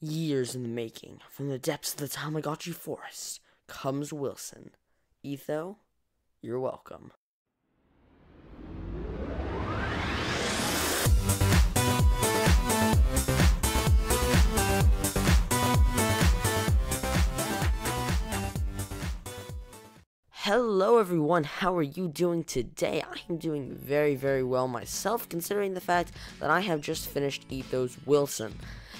Years in the making, from the depths of the Tamagotchi forest, comes Wilson. Etho, you're welcome. Hello everyone, how are you doing today? I am doing very well myself, considering the fact that I have just finished ETHO'S Wilson.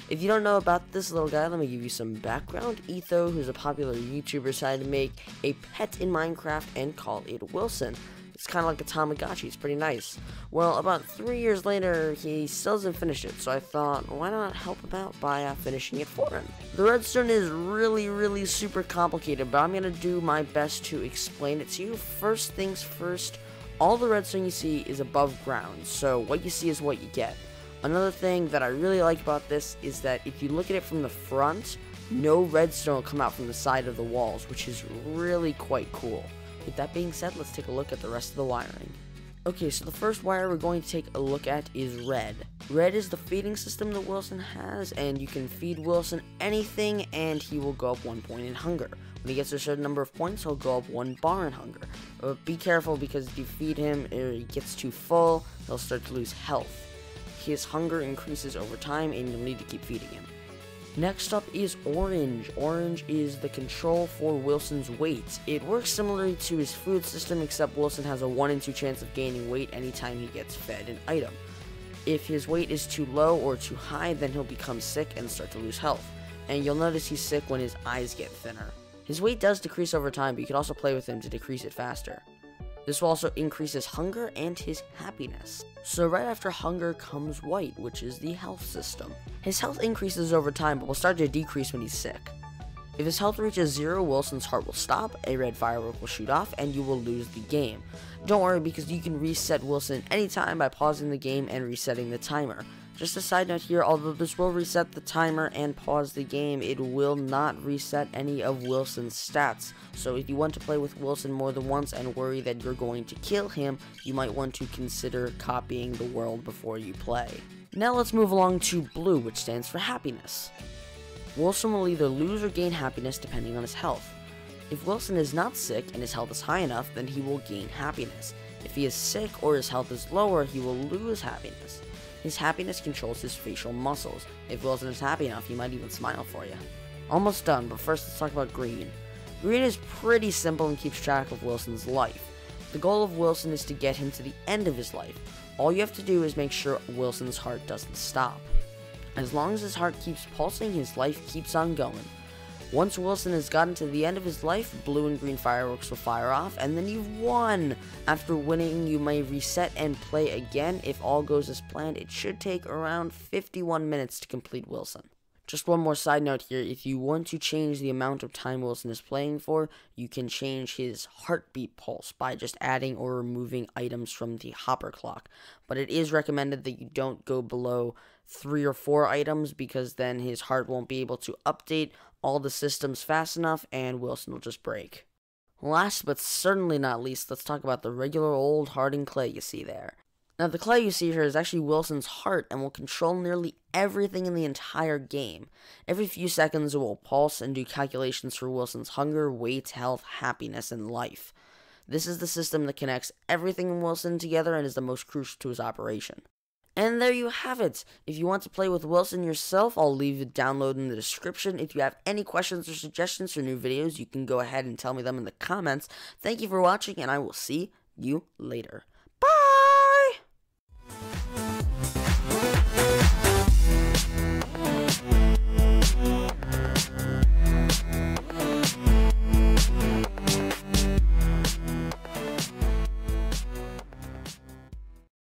If you don't know about this little guy, let me give you some background. Etho, who's a popular YouTuber, decided to make a pet in Minecraft and call it Wilson. It's kind of like a Tamagotchi, it's pretty nice. Well, about 3 years later, he still hasn't finished it, so I thought, why not help him out by finishing it for him? The redstone is really super complicated, but I'm going to do my best to explain it to you. First things first, all the redstone you see is above ground, so what you see is what you get. Another thing that I really like about this is that if you look at it from the front, no redstone will come out from the side of the walls, which is really quite cool. With that being said, let's take a look at the rest of the wiring. Okay, so the first wire we're going to take a look at is red. Red is the feeding system that Wilson has, and you can feed Wilson anything and he will go up 1 point in hunger. When he gets a certain number of points, he'll go up 1 bar in hunger. But be careful, because if you feed him or he gets too full, he'll start to lose health. His hunger increases over time and you'll need to keep feeding him. Next up is orange. Orange is the control for Wilson's weight. It works similarly to his food system, except Wilson has a 1 in 2 chance of gaining weight anytime he gets fed an item. If his weight is too low or too high, then he'll become sick and start to lose health. And you'll notice he's sick when his eyes get thinner. His weight does decrease over time, but you can also play with him to decrease it faster. This will also increase his hunger and his happiness. So right after hunger comes white, which is the health system. His health increases over time, but will start to decrease when he's sick. If his health reaches 0, Wilson's heart will stop, a red firework will shoot off, and you will lose the game. Don't worry, because you can reset Wilson anytime by pausing the game and resetting the timer. Just a side note here, although this will reset the timer and pause the game, it will not reset any of Wilson's stats. So if you want to play with Wilson more than once and worry that you're going to kill him, you might want to consider copying the world before you play. Now let's move along to blue, which stands for happiness. Wilson will either lose or gain happiness depending on his health. If Wilson is not sick and his health is high enough, then he will gain happiness. If he is sick or his health is lower, he will lose happiness. His happiness controls his facial muscles. If Wilson is happy enough, he might even smile for you. Almost done, but first let's talk about green. Green is pretty simple and keeps track of Wilson's life. The goal of Wilson is to get him to the end of his life. All you have to do is make sure Wilson's heart doesn't stop. As long as his heart keeps pulsing, his life keeps on going. Once Wilson has gotten to the end of his life, blue and green fireworks will fire off, and then you've won! After winning, you may reset and play again. If all goes as planned, it should take around 51 minutes to complete Wilson. Just one more side note here, if you want to change the amount of time Wilson is playing for, you can change his heartbeat pulse by just adding or removing items from the hopper clock. But it is recommended that you don't go below 3 or 4 items, because then his heart won't be able to update all the systems fast enough and Wilson will just break. Last but certainly not least, let's talk about the regular old hardened clay you see there. Now the clay you see here is actually Wilson's heart and will control nearly everything in the entire game. Every few seconds it will pulse and do calculations for Wilson's hunger, weight, health, happiness, and life. This is the system that connects everything in Wilson together and is the most crucial to his operation. And there you have it. If you want to play with Wilson yourself, I'll leave a download in the description. If you have any questions or suggestions for new videos, you can go ahead and tell me them in the comments. Thank you for watching, and I will see you later.